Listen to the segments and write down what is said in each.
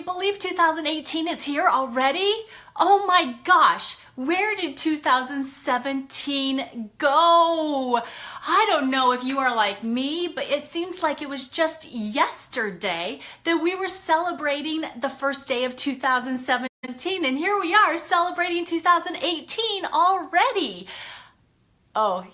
you believe 2018 is here already? Oh my gosh, where did 2017 go? I don't know if you are like me, but it seems like it was just yesterday that we were celebrating the first day of 2017, and here we are celebrating 2018 already. Oh,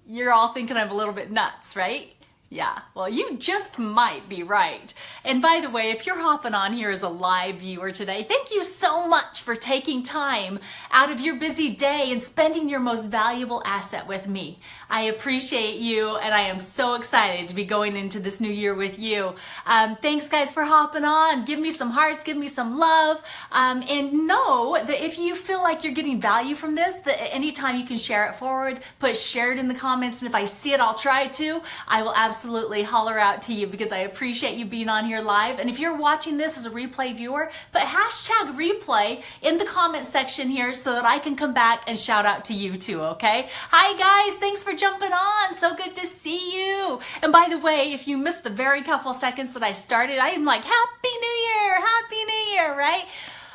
you're all thinking I'm a little bit nuts, right? Yeah, well, you just might be right. And by the way, if you're hopping on here as a live viewer today, thank you so much for taking time out of your busy day and spending your most valuable asset with me. I appreciate you, and I am so excited to be going into this new year with you. Thanks, guys, for hopping on. Give me some hearts, give me some love, and know that if you feel like you're getting value from this, that anytime you can share it forward, put share it in the comments, and if I see it, I'll try to. I will absolutely holler out to you because I appreciate you being on here live. And if you're watching this as a replay viewer, put hashtag replay in the comment section here so that I can come back and shout out to you too, okay? Hi guys, thanks for jumping on. So good to see you. And by the way, if you missed the very couple seconds that I started, I am like, Happy New Year, Happy New Year, right?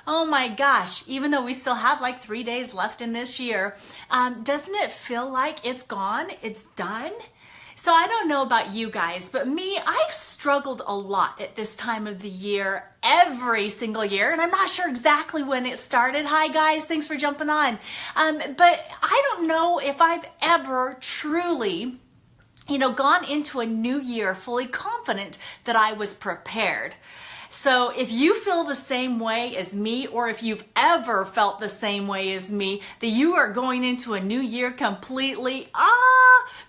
Oh my gosh, even though we still have like 3 days left in this year, doesn't it feel like it's gone? It's done? So I don't know about you guys, but me, I've struggled a lot at this time of the year, every single year, and I'm not sure exactly when it started. Hi guys, thanks for jumping on. But I don't know if I've ever truly, gone into a new year fully confident that I was prepared. So if you feel the same way as me, or if you've ever felt the same way as me, that you are going into a new year completely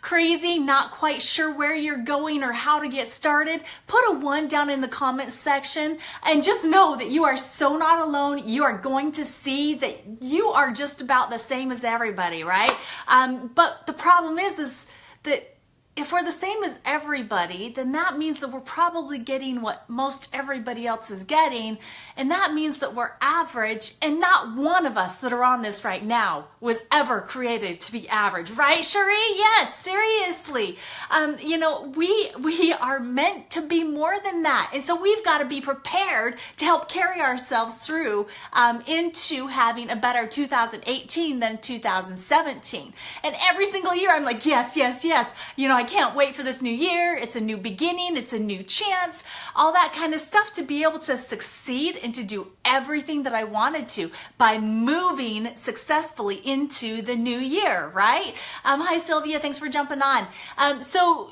crazy, not quite sure where you're going or how to get started, put a 1 down in the comments section and just know that you are so not alone. You are going to see that you are just about the same as everybody, right? But the problem is that if we're the same as everybody, then that means that we're probably getting what most everybody else is getting, and that means that we're average, and not one of us that are on this right now was ever created to be average, right, Cherie? Yes, seriously. We are meant to be more than that, and so we've got to be prepared to help carry ourselves through into having a better 2018 than 2017. And every single year, I'm like, yes, yes, yes. I can't wait for this new year. It's a new beginning. It's a new chance. All that kind of stuff to be able to succeed and to do everything that I wanted to by moving successfully into the new year, right? Hi, Sylvia. Thanks for jumping on. So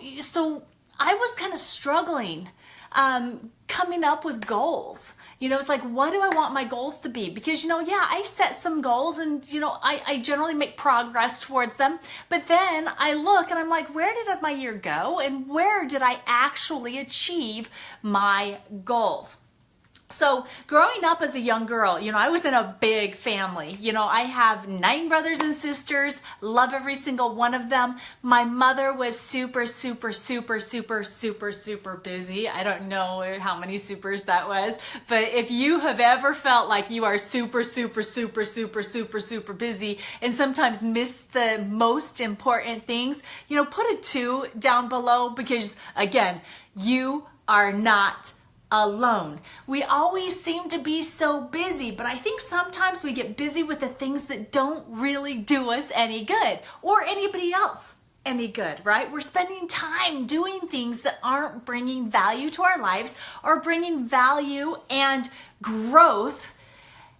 I was kind of struggling coming up with goals. It's like, what do I want my goals to be? Because, I set some goals and, I generally make progress towards them. But then I look and I'm like, where did my year go? And where did I actually achieve my goals? So growing up as a young girl, I was in a big family. I have 9 brothers and sisters, love every single one of them. My mother was super, super, super, super, super, super busy. I don't know how many supers that was, but if you have ever felt like you are super, super, super, super, super, super busy and sometimes miss the most important things, put a 2 down below because, again, you are not alone. We always seem to be so busy, but I think sometimes we get busy with the things that don't really do us any good or anybody else any good, right? We're spending time doing things that aren't bringing value to our lives or bringing value and growth,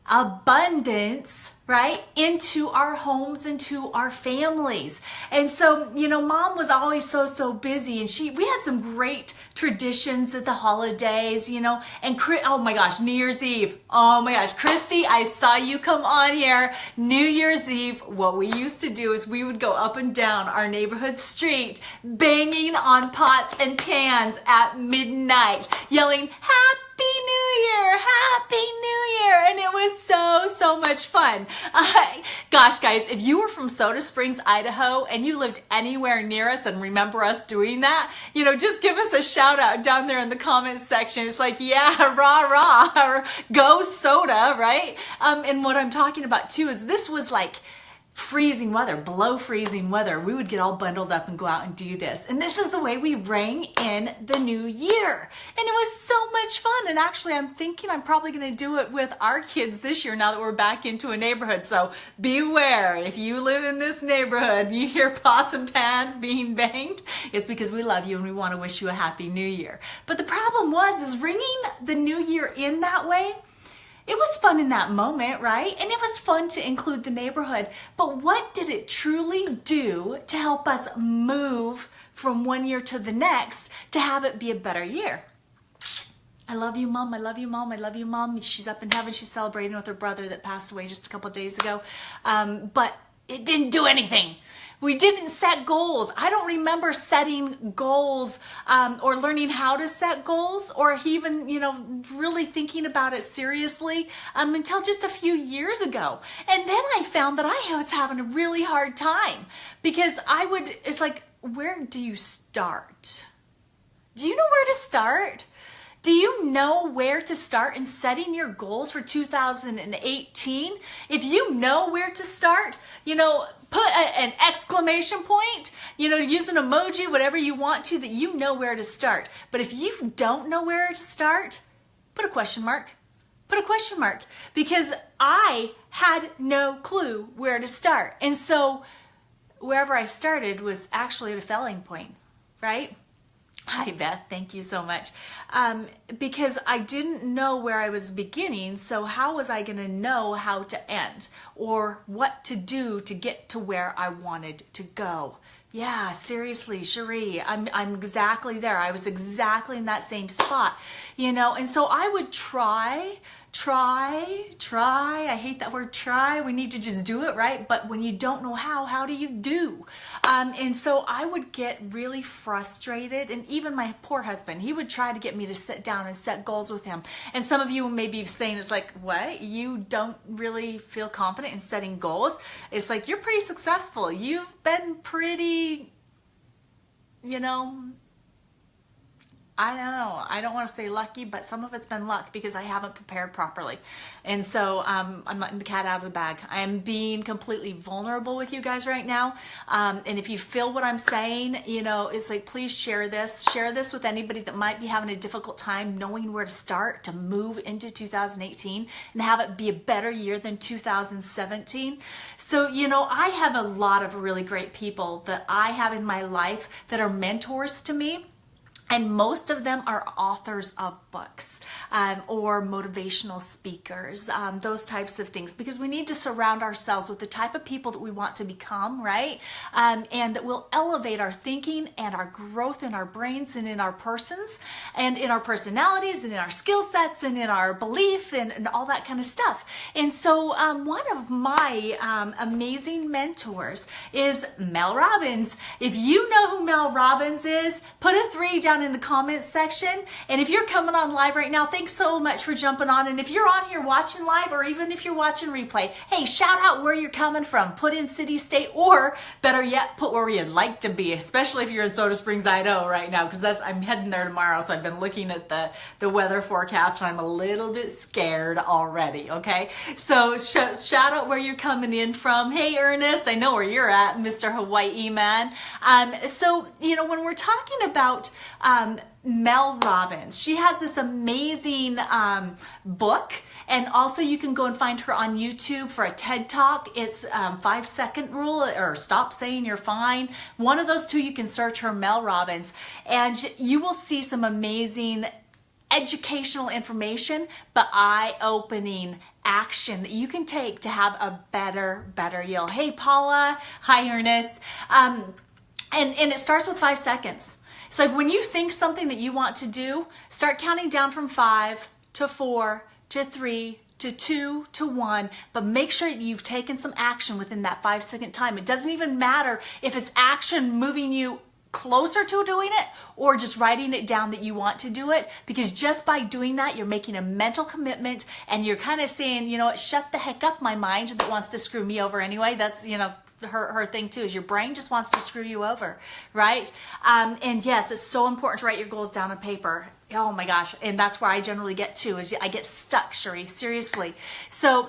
abundance, right, into our homes, into our families. And so, Mom was always so busy, and we had some great traditions at the holidays, and oh my gosh, New Year's Eve. Oh my gosh, Christy, I saw you come on here. New Year's Eve, what we used to do is we would go up and down our neighborhood street, banging on pots and pans at midnight, yelling, Happy New Year, Happy New Year. And it was so much fun. Gosh, guys, if you were from Soda Springs, Idaho, and you lived anywhere near us and remember us doing that, just give us a shout out down there in the comments section. It's like, yeah, rah, or go soda, right? And what I'm talking about too is this was like freezing weather, below freezing weather, we would get all bundled up and go out and do this. And this is the way we rang in the new year. And it was so much fun. And actually, I'm thinking I'm probably going to do it with our kids this year now that we're back into a neighborhood. So beware, if you live in this neighborhood and you hear pots and pans being banged, it's because we love you and we want to wish you a happy new year. But the problem is ringing the new year in that way, it was fun in that moment, right? And it was fun to include the neighborhood. But what did it truly do to help us move from one year to the next to have it be a better year? I love you, Mom. I love you, Mom. I love you, Mom. She's up in heaven. She's celebrating with her brother that passed away just a couple of days ago. But it didn't do anything. We didn't set goals. I don't remember setting goals or learning how to set goals or even, really thinking about it seriously until just a few years ago. And then I found that I was having a really hard time because it's like, where do you start? Do you know where to start? Do you know where to start in setting your goals for 2018? If you know where to start, put an exclamation point, use an emoji, whatever you want to, that you know where to start. But if you don't know where to start, put a question mark. Put a question mark, because I had no clue where to start. And so wherever I started was actually at a failing point, right? Hi, Beth. Thank you so much. Because I didn't know where I was beginning, so how was I going to know how to end or what to do to get to where I wanted to go? Yeah, seriously, Cherie, I'm exactly there. I was exactly in that same spot, and so I would try. I hate that word try. We need to just do it, right? But when you don't know how do you do? And so I would get really frustrated. And even my poor husband, he would try to get me to sit down and set goals with him. And some of you may be saying, it's like, what? You don't really feel confident in setting goals? It's like, you're pretty successful. You've been pretty, I know, I don't want to say lucky, but some of it's been luck because I haven't prepared properly. And so I'm letting the cat out of the bag. I am being completely vulnerable with you guys right now. And if you feel what I'm saying, it's like, please share this. Share this with anybody that might be having a difficult time knowing where to start to move into 2018 and have it be a better year than 2017. So, I have a lot of really great people that I have in my life that are mentors to me. And most of them are authors of books or motivational speakers, those types of things, because we need to surround ourselves with the type of people that we want to become, right? And that will elevate our thinking and our growth in our brains and in our persons and in our personalities and in our skill sets and in our belief and all that kind of stuff. And so one of my amazing mentors is Mel Robbins. If you know who Mel Robbins is, put a 3 down in the comments section. And if you're coming on live right now, thanks so much for jumping on. And if you're on here watching live, or even if you're watching replay, hey, shout out where you're coming from. Put in city, state, or better yet, put where you'd like to be, especially if you're in Soda Springs, Idaho right now, because I'm heading there tomorrow. So I've been looking at the weather forecast and I'm a little bit scared already. Okay. So shout out where you're coming in from. Hey, Ernest, I know where you're at, Mr. Hawaii man. So, when we're talking about Mel Robbins, she has this amazing book, and also you can go and find her on YouTube for a TED Talk. It's 5-second rule, or stop saying you're fine. One of those two, you can search her, Mel Robbins, and you will see some amazing educational information, but eye-opening action that you can take to have a better year. Hey, Paula. Hi, Ernest. And it starts with 5 seconds. It's like when you think something that you want to do, start counting down from 5 to 4 to 3 to 2 to 1, but make sure you've taken some action within that 5-second time. It doesn't even matter if it's action moving you closer to doing it or just writing it down that you want to do it, because just by doing that, you're making a mental commitment and you're kind of saying, shut the heck up, my mind that wants to screw me over anyway. That's, her thing too, is your brain just wants to screw you over, right? And yes, it's so important to write your goals down on paper. Oh my gosh. And that's where I generally get to, is I get stuck, Cherie, seriously. So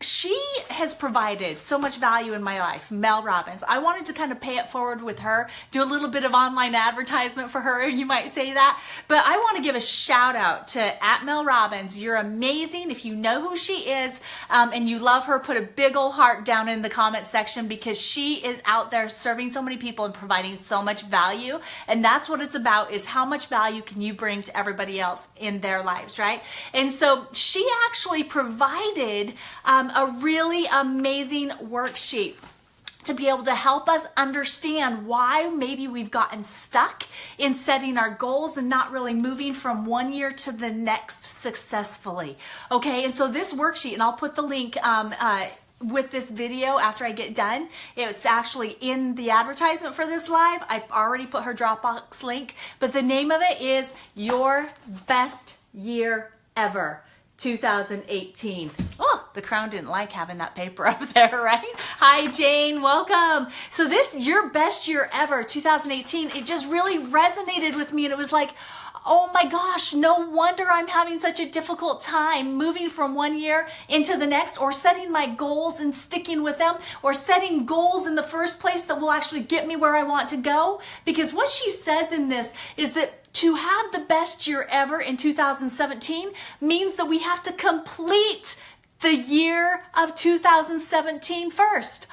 she has provided so much value in my life, Mel Robbins. I wanted to kind of pay it forward with her, do a little bit of online advertisement for her, you might say that. But I want to give a shout out to @Mel Robbins. You're amazing. If you know who she is and you love her, put a big old heart down in the comment section, because she is out there serving so many people and providing so much value. And that's what it's about, is how much value can you bring to everybody else in their lives, right? And so she actually provided a really amazing worksheet to be able to help us understand why maybe we've gotten stuck in setting our goals and not really moving from one year to the next successfully. Okay, and so this worksheet, and I'll put the link with this video after I get done. It's actually in the advertisement for this live. I've already put her Dropbox link, but the name of it is Your Best Year Ever 2018. Oh, the Crown didn't like having that paper up there, right? Hi, Jane, welcome. So this Your Best Year Ever 2018, it just really resonated with me, and it was like, oh my gosh, no wonder I'm having such a difficult time moving from one year into the next, or setting my goals and sticking with them, or setting goals in the first place that will actually get me where I want to go. Because what she says in this is that to have the best year ever in 2017 means that we have to complete the year of 2017 first.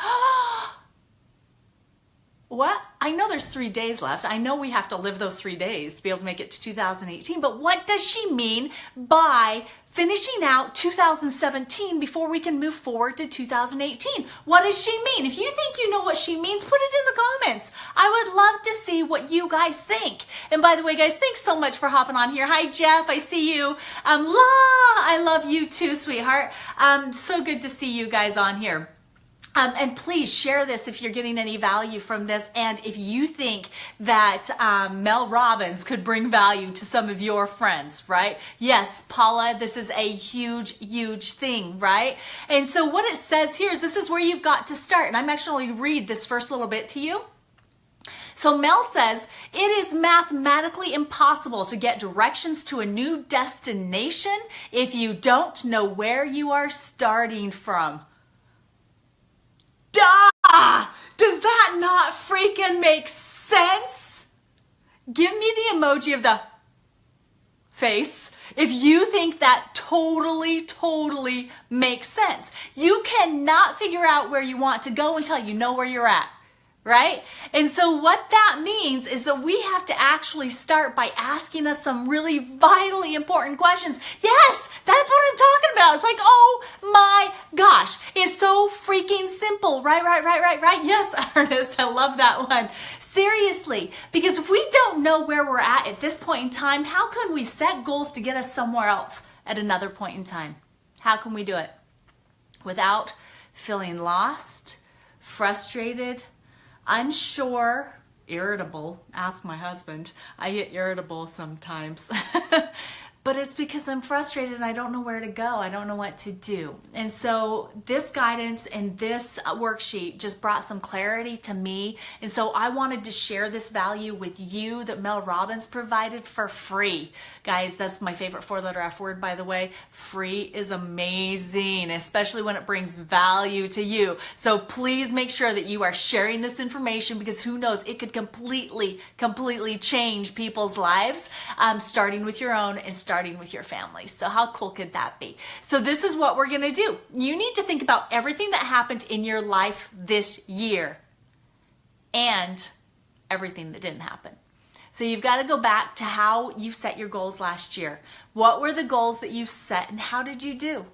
What? I know there's 3 days left. I know we have to live those 3 days to be able to make it to 2018. But what does she mean by finishing out 2017 before we can move forward to 2018? What does she mean? If you think you know what she means, put it in the comments. I would love to see what you guys think. And by the way, guys, thanks so much for hopping on here. Hi, Jeff. I see you. I love you too, sweetheart. So good to see you guys on here. And please share this if you're getting any value from this, and if you think that Mel Robbins could bring value to some of your friends, right? Yes, Paula, this is a huge, huge thing, right? And so what it says here is this is where you've got to start, and I'm actually going to read this first little bit to you. So Mel says, it is mathematically impossible to get directions to a new destination if you don't know where you are starting from. Duh! Does that not freaking make sense? Give me the emoji of the face if you think that totally makes sense. You cannot figure out where you want to go until you know where you're at. Right? And so what that means is that we have to actually start by asking us some really vitally important questions. Yes, that's what I'm talking about. It's like, oh my gosh, it's so freaking simple. Right? Yes, Ernest, I love that one. Seriously, because if we don't know where we're at this point in time, how can we set goals to get us somewhere else at another point in time? How can we do it? Without feeling lost, frustrated, unsure, irritable. Ask my husband. I get irritable sometimes. But it's because I'm frustrated and I don't know where to go. I don't know what to do. And so this guidance and this worksheet just brought some clarity to me. And so I wanted to share this value with you that Mel Robbins provided for free. Guys, that's my favorite 4-letter F word, by the way. Free is amazing, especially when it brings value to you. So please make sure that you are sharing this information, because who knows, it could completely change people's lives, starting with your own and starting with your family. So how cool could that be? So this is what we're going to do. You need to think about everything that happened in your life this year and everything that didn't happen. So you've got to go back to how you set your goals last year. What were the goals that you set and how did you do?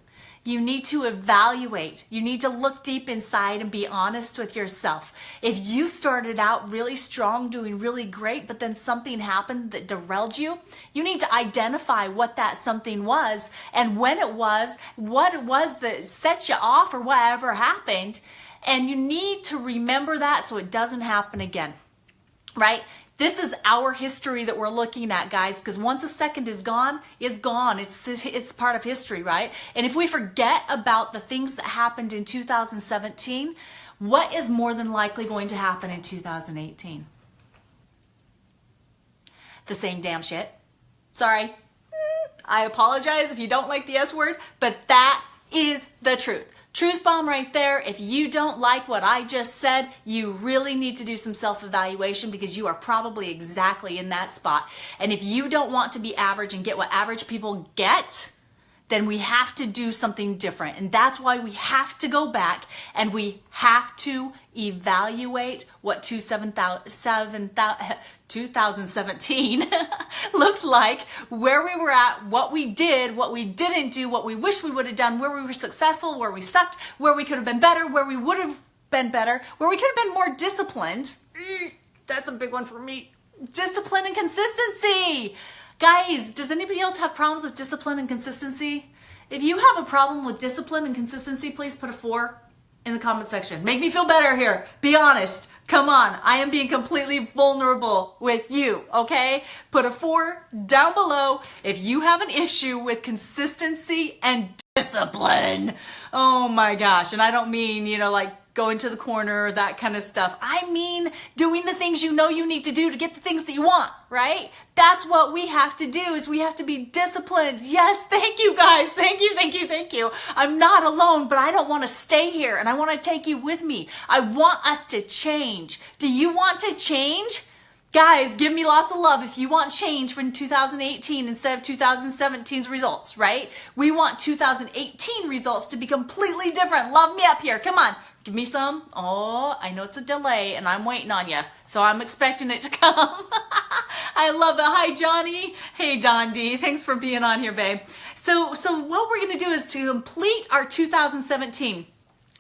You need to evaluate. You need to look deep inside and be honest with yourself. If you started out really strong, doing really great, but then something happened that derailed you, you need to identify what that something was and when it was, what it was that set you off or whatever happened. And you need to remember that so it doesn't happen again, right? This is our history that we're looking at, guys, because once a second is gone, it's gone. It's part of history, right? And if we forget about the things that happened in 2017, what is more than likely going to happen in 2018? The same damn shit. Sorry. I apologize if you don't like the S word, but that is the truth. Truth bomb right there. If you don't like what I just said, you really need to do some self-evaluation because you are probably exactly in that spot. And if you don't want to be average and get what average people get, then we have to do something different. And that's why we have to go back and we have to evaluate what 2017 looked like, where we were at, what we did, what we didn't do, what we wish we would have done, where we were successful, where we sucked, where we could have been better, where we would have been better, where we could have been more disciplined. That's a big one for me. Discipline and consistency. Guys, does anybody else have problems with discipline and consistency? If you have a problem with discipline and consistency, please put a 4 in the comment section. Make me feel better here. Be honest. Come on. I am being completely vulnerable with you, okay? Put a 4 down below if you have an issue with consistency and discipline. Oh my gosh. And I don't mean, like going to the corner, that kind of stuff. I mean doing the things you know you need to do to get the things that you want, right? That's what we have to do, is we have to be disciplined. Yes, thank you guys. Thank you, thank you, thank you. I'm not alone, but I don't want to stay here and I want to take you with me. I want us to change. Do you want to change? Guys, give me lots of love if you want change from 2018 instead of 2017's results, right? We want 2018 results to be completely different. Love me up here. Come on. Give me some. Oh, I know it's a delay and I'm waiting on you. So I'm expecting it to come. I love it. Hi, Johnny. Hey, Don D. Thanks for being on here, babe. So what we're going to do is to complete our 2017.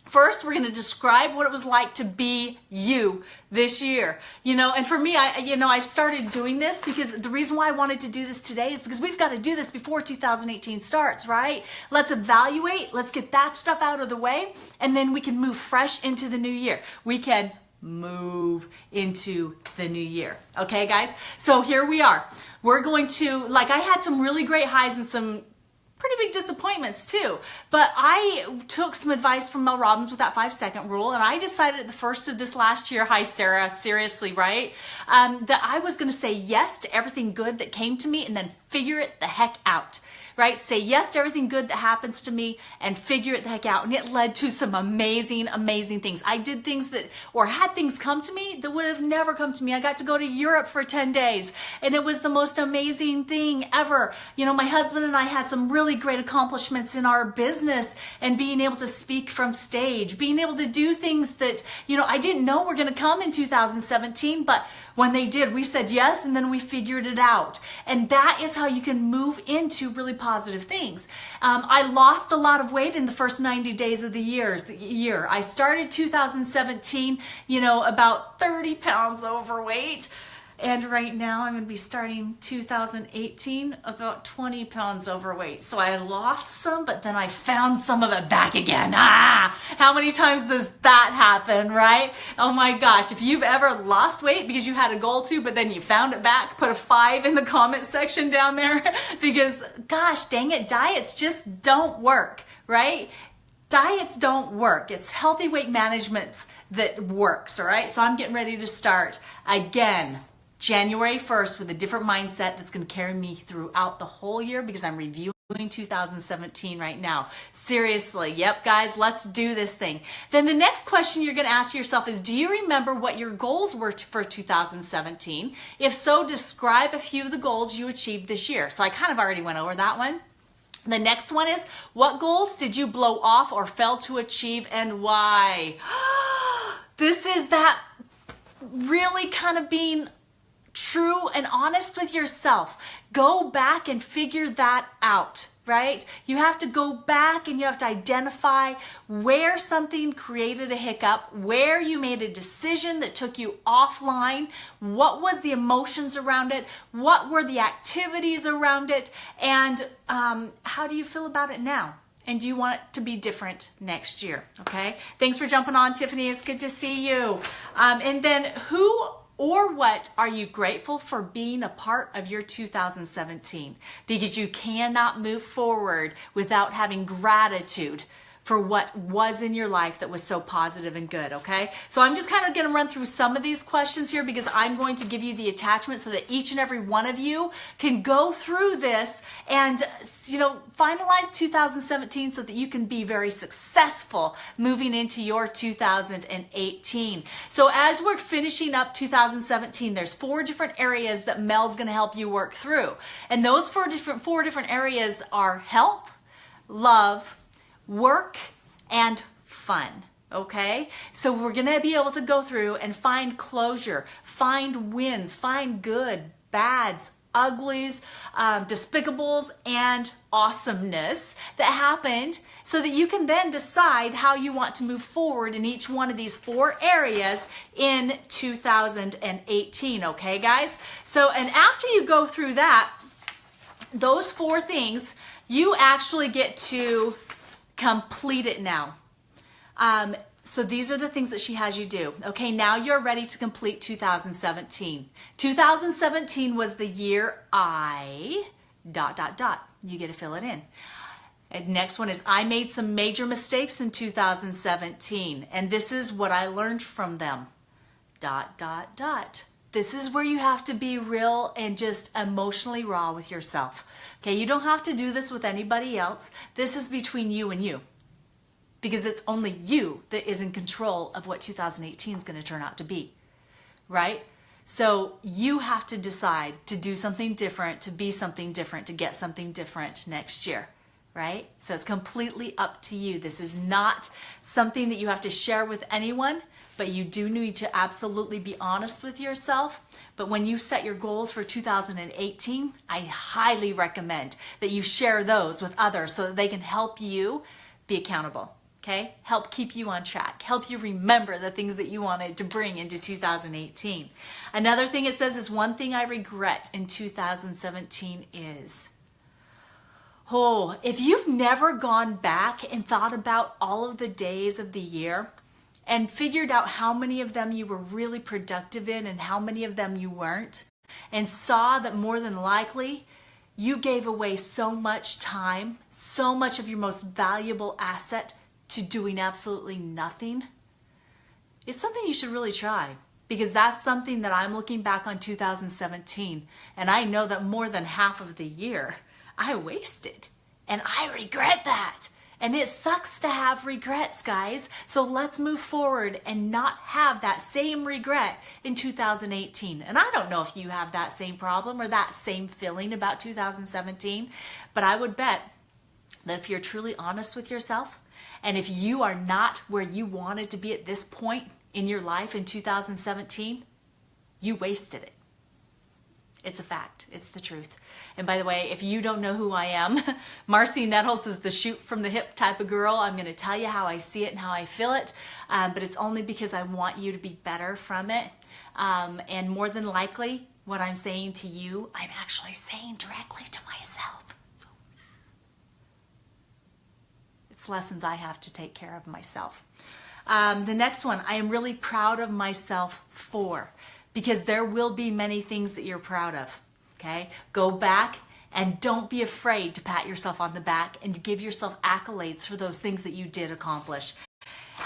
First, we're going to describe what it was like to be you this year. And for me, I've started doing this because the reason why I wanted to do this today is because we've got to do this before 2018 starts, right? Let's evaluate. Let's get that stuff out of the way. And then we can move fresh into the new year. We can move into the new year. Okay, guys? So here we are. We're going to, I had some really great highs and some pretty big disappointments too. But I took some advice from Mel Robbins with that 5-second rule, and I decided at the first of this last year, hi Sarah, seriously, right? That I was going to say yes to everything good that came to me and then figure it the heck out. Right? Say yes to everything good that happens to me and figure it the heck out. And it led to some amazing, amazing things. I did things had things come to me that would have never come to me. I got to go to Europe for 10 days and it was the most amazing thing ever. My husband and I had some really great accomplishments in our business and being able to speak from stage, being able to do things that, I didn't know were going to come in 2017, but when they did, we said yes, and then we figured it out. And that is how you can move into really positive things. I lost a lot of weight in the first 90 days of the year. I started 2017, about 30 pounds overweight. And right now I'm going to be starting 2018 about 20 pounds overweight. So I lost some, but then I found some of it back again. How many times does that happen, right? Oh my gosh. If you've ever lost weight because you had a goal to, but then you found it back, put a 5 in the comment section down there because gosh, dang it, diets just don't work, right? Diets don't work. It's healthy weight management that works, all right? So I'm getting ready to start again. January 1st with a different mindset that's going to carry me throughout the whole year because I'm reviewing 2017 right now. Seriously. Yep, guys, let's do this thing. Then the next question you're going to ask yourself is, do you remember what your goals were for 2017? If so, describe a few of the goals you achieved this year. So I kind of already went over that one. The next one is, what goals did you blow off or fail to achieve and why? This is that really kind of being true and honest with yourself. Go back and figure that out, right? You have to go back and you have to identify where something created a hiccup, where you made a decision that took you offline, what was the emotions around it, what were the activities around it, and how do you feel about it now? And do you want it to be different next year? Okay. Thanks for jumping on, Tiffany. It's good to see you. And then who or what are you grateful for being a part of your 2017? Because you cannot move forward without having gratitude for what was in your life that was so positive and good, okay? So I'm just kind of going to run through some of these questions here because I'm going to give you the attachment so that each and every one of you can go through this and, finalize 2017 so that you can be very successful moving into your 2018. So as we're finishing up 2017, there's 4 different areas that Mel's going to help you work through. And those four different areas are health, love, work, and fun. Okay? So we're going to be able to go through and find closure, find wins, find good, bads, uglies, despicables, and awesomeness that happened so that you can then decide how you want to move forward in each one of these 4 areas in 2018. Okay, guys? So, and after you go through that, those 4 things, you actually get to complete it now. So these are the things that she has you do. Okay, now you're ready to complete 2017. 2017 was the year I ... You get to fill it in. And next one is I made some major mistakes in 2017, and this is what I learned from them. ... This is where you have to be real and just emotionally raw with yourself. Okay, you don't have to do this with anybody else. This is between you and you. Because it's only you that is in control of what 2018 is going to turn out to be, right? So you have to decide to do something different, to be something different, to get something different next year, right? So it's completely up to you. This is not something that you have to share with anyone, but you do need to absolutely be honest with yourself. But when you set your goals for 2018, I highly recommend that you share those with others so that they can help you be accountable. Okay? Help keep you on track. Help you remember the things that you wanted to bring into 2018. Another thing it says is one thing I regret in 2017 is, if you've never gone back and thought about all of the days of the year and figured out how many of them you were really productive in and how many of them you weren't, and saw that more than likely you gave away so much time, so much of your most valuable asset to doing absolutely nothing, it's something you should really try, because that's something that I'm looking back on 2017, and I know that more than half of the year I wasted, and I regret that. And it sucks to have regrets, guys. So let's move forward and not have that same regret in 2018. And I don't know if you have that same problem or that same feeling about 2017, but I would bet that if you're truly honest with yourself, and if you are not where you wanted to be at this point in your life in 2017, you wasted it. It's a fact. It's the truth. And by the way, if you don't know who I am, Marci Nettles is the shoot from the hip type of girl. I'm going to tell you how I see it and how I feel it, but it's only because I want you to be better from it. And more than likely, what I'm saying to you, I'm actually saying directly to myself. It's lessons I have to take care of myself. The next one, I am really proud of myself for. Because there will be many things that you're proud of, okay? Go back and don't be afraid to pat yourself on the back and to give yourself accolades for those things that you did accomplish.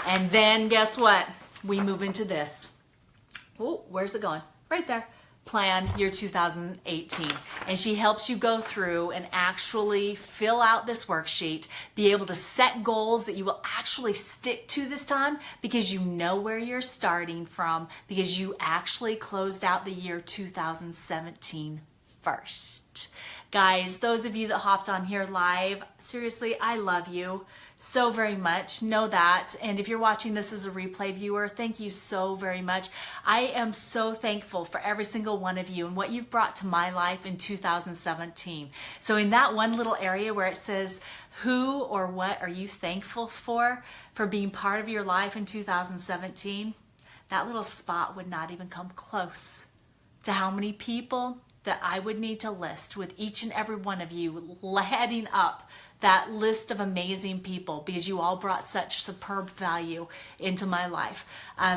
And then guess what? We move into this. Oh, where's it going? Right there. Plan your 2018. And she helps you go through and actually fill out this worksheet, be able to set goals that you will actually stick to this time because you know where you're starting from, because you actually closed out the year 2017 first. Guys, those of you that hopped on here live, seriously, I love you so very much. Know that. And if you're watching this as a replay viewer, thank you so very much. I am so thankful for every single one of you and what you've brought to my life in 2017. So in that one little area where it says, who or what are you thankful for being part of your life in 2017, that little spot would not even come close to how many people that I would need to list with each and every one of you heading up that list of amazing people, because you all brought such superb value into my life.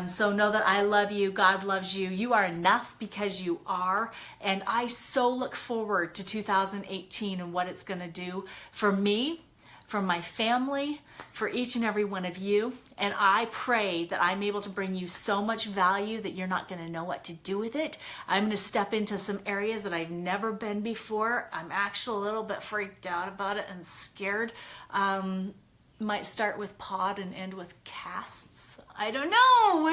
So know that I love you. God loves you. You are enough because you are. And I so look forward to 2018 and what it's going to do for me, from my family, for each and every one of you. And I pray that I'm able to bring you so much value that you're not going to know what to do with it. I'm going to step into some areas that I've never been before. I'm actually a little bit freaked out about it and scared. Might start with pod and end with casts. I don't know.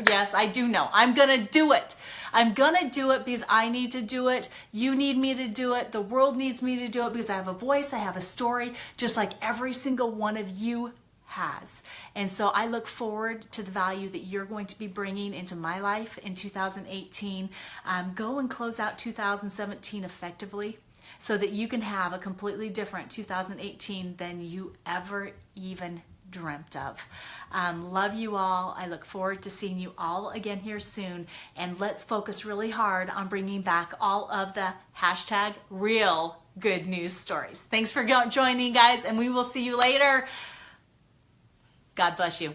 Yes, I do know. I'm going to do it. I'm going to do it because I need to do it. You need me to do it. The world needs me to do it because I have a voice. I have a story, just like every single one of you has. And so I look forward to the value that you're going to be bringing into my life in 2018. Go and close out 2017 effectively, so that you can have a completely different 2018 than you ever even dreamt of. Love you all. I look forward to seeing you all again here soon. And let's focus really hard on bringing back all of the hashtag real good news stories. Thanks for joining, guys, and we will see you later. God bless you.